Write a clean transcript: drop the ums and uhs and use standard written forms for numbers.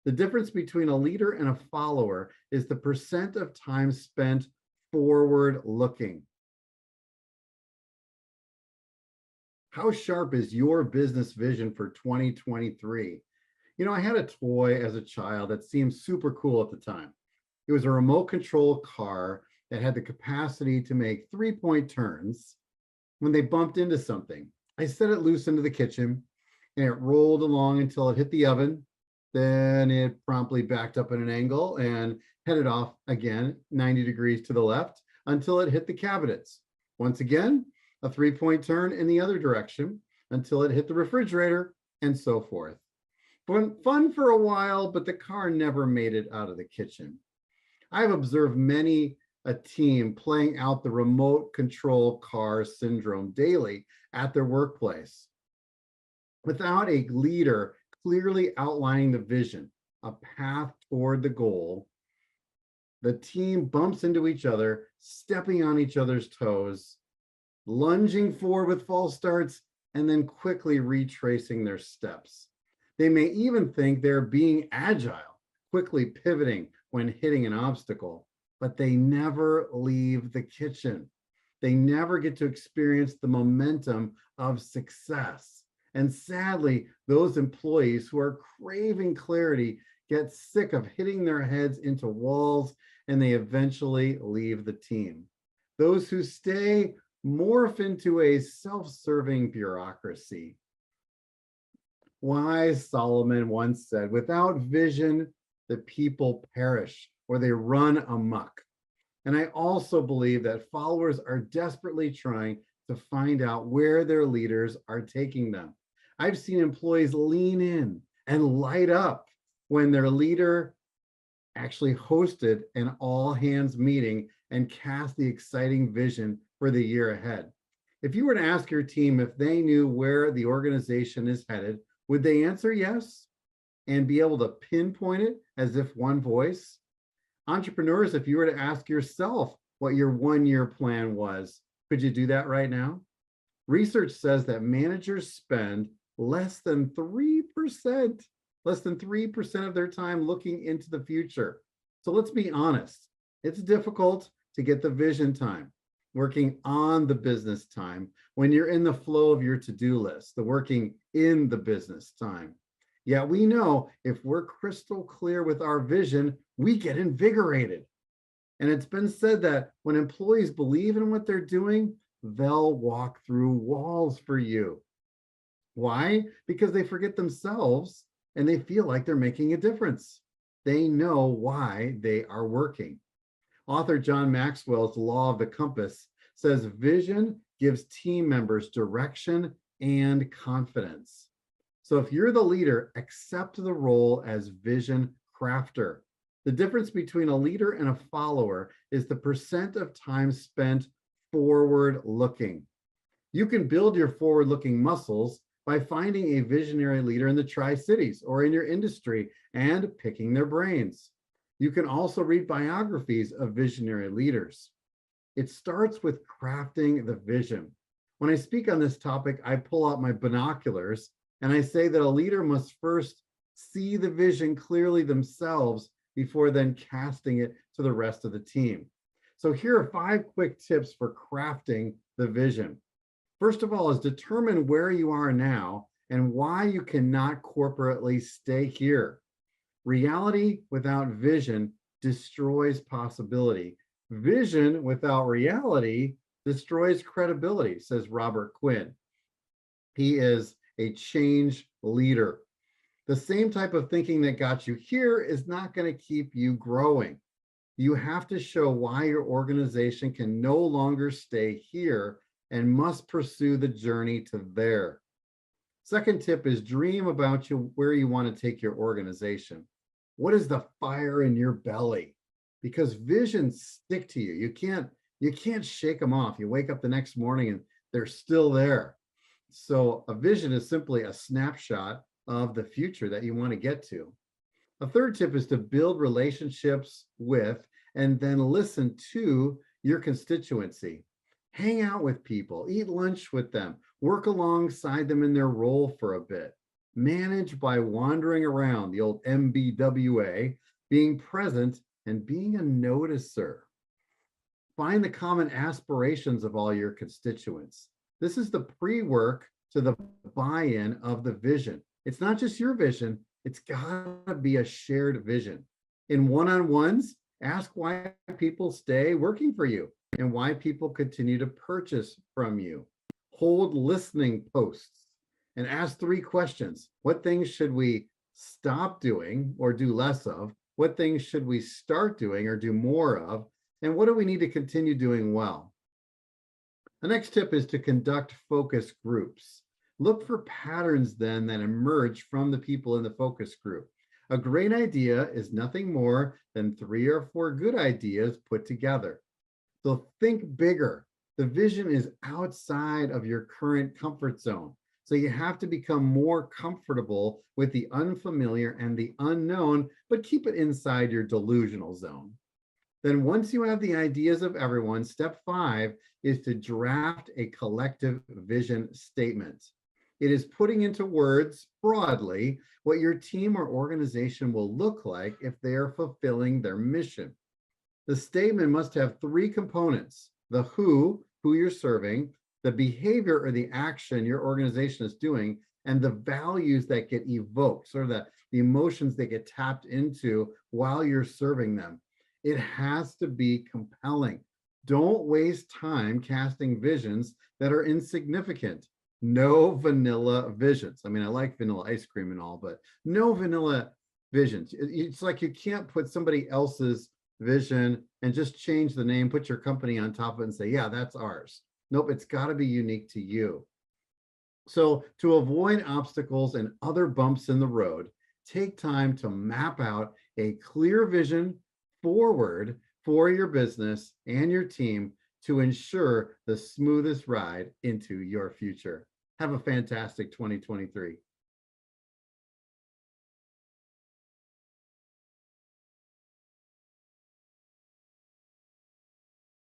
The difference between a leader and a follower is the percent of time spent forward looking. How sharp is your business vision for 2023? I had a toy as a child that seemed super cool at the time. It was a remote control car that had the capacity to make 3-point turns when they bumped into something. I set it loose into the kitchen and it rolled along until it hit the oven. Then it promptly backed up at an angle and headed off again 90 degrees to the left until it hit the cabinets. Once again, a 3-point turn in the other direction until it hit the refrigerator and so forth. Fun for a while, but the car never made it out of the kitchen. I've observed many a team playing out the remote control car syndrome daily at their workplace. Without a leader clearly outlining the vision, a path toward the goal, the team bumps into each other, stepping on each other's toes, lunging forward with false starts, and then quickly retracing their steps. They may even think they're being agile, quickly pivoting when hitting an obstacle, but they never leave the kitchen. They never get to experience the momentum of success. And sadly, those employees who are craving clarity get sick of hitting their heads into walls and they eventually leave the team. Those who stay morph into a self-serving bureaucracy. Wise Solomon once said, without vision, the people perish or they run amok. And I also believe that followers are desperately trying to find out where their leaders are taking them. I've seen employees lean in and light up when their leader actually hosted an all hands meeting and cast the exciting vision for the year ahead. If you were to ask your team if they knew where the organization is headed, would they answer yes and be able to pinpoint it as if one voice? Entrepreneurs, if you were to ask yourself what your 1-year plan was, could you do that right now? Research says that managers spend less than 3% of their time looking into the future. So let's be honest, it's difficult to get the vision time, working on the business time when you're in the flow of your to-do list, the working in the business time. Yet we know if we're crystal clear with our vision, we get invigorated. And it's been said that when employees believe in what they're doing, they'll walk through walls for you. Why? Because they forget themselves and they feel like they're making a difference. They know why they are working. Author John Maxwell's Law of the Compass says vision gives team members direction and confidence. So if you're the leader, accept the role as vision crafter. The difference between a leader and a follower is the percent of time spent forward looking. You can build your forward looking muscles by finding a visionary leader in the Tri-Cities or in your industry and picking their brains. You can also read biographies of visionary leaders. It starts with crafting the vision. When I speak on this topic, I pull out my binoculars and I say that a leader must first see the vision clearly themselves before then casting it to the rest of the team. So here are 5 quick tips for crafting the vision. First of all is determine where you are now and why you cannot corporately stay here. Reality without vision destroys possibility. Vision without reality destroys credibility, says Robert Quinn. He is a change leader. The same type of thinking that got you here is not going to keep you growing. You have to show why your organization can no longer stay here and must pursue the journey to there. Second tip is dream about where you want to take your organization. What is the fire in your belly? Because visions stick to you. You can't shake them off. You wake up the next morning and they're still there. So a vision is simply a snapshot of the future that you want to get to. A third tip is to build relationships with and then listen to your constituency. Hang out with people, eat lunch with them, work alongside them in their role for a bit. Manage by wandering around, the old MBWA, being present and being a noticer. Find the common aspirations of all your constituents. This is the pre-work to the buy-in of the vision. It's not just your vision, it's gotta be a shared vision. In one-on-ones, ask why people stay working for you and why people continue to purchase from you. Hold listening posts and ask 3 questions. What things should we stop doing or do less of? What things should we start doing or do more of? And what do we need to continue doing well? The next tip is to conduct focus groups. Look for patterns then that emerge from the people in the focus group. A great idea is nothing more than 3 or 4 good ideas put together. So think bigger. The vision is outside of your current comfort zone. So you have to become more comfortable with the unfamiliar and the unknown, but keep it inside your delusional zone. Then once you have the ideas of everyone, step 5 is to draft a collective vision statement. It is putting into words broadly what your team or organization will look like if they are fulfilling their mission. The statement must have 3 components: the who you're serving, the behavior or the action your organization is doing, and the values that get evoked, sort of the emotions that get tapped into while you're serving them. It has to be compelling. Don't waste time casting visions that are insignificant. No vanilla visions. I mean, I like vanilla ice cream and all, but no vanilla visions. It's like you can't put somebody else's vision and just change the name, put your company on top of it and say, yeah, that's ours. Nope, it's got to be unique to you. So to avoid obstacles and other bumps in the road, take time to map out a clear vision forward for your business and your team to ensure the smoothest ride into your future. Have a fantastic 2023.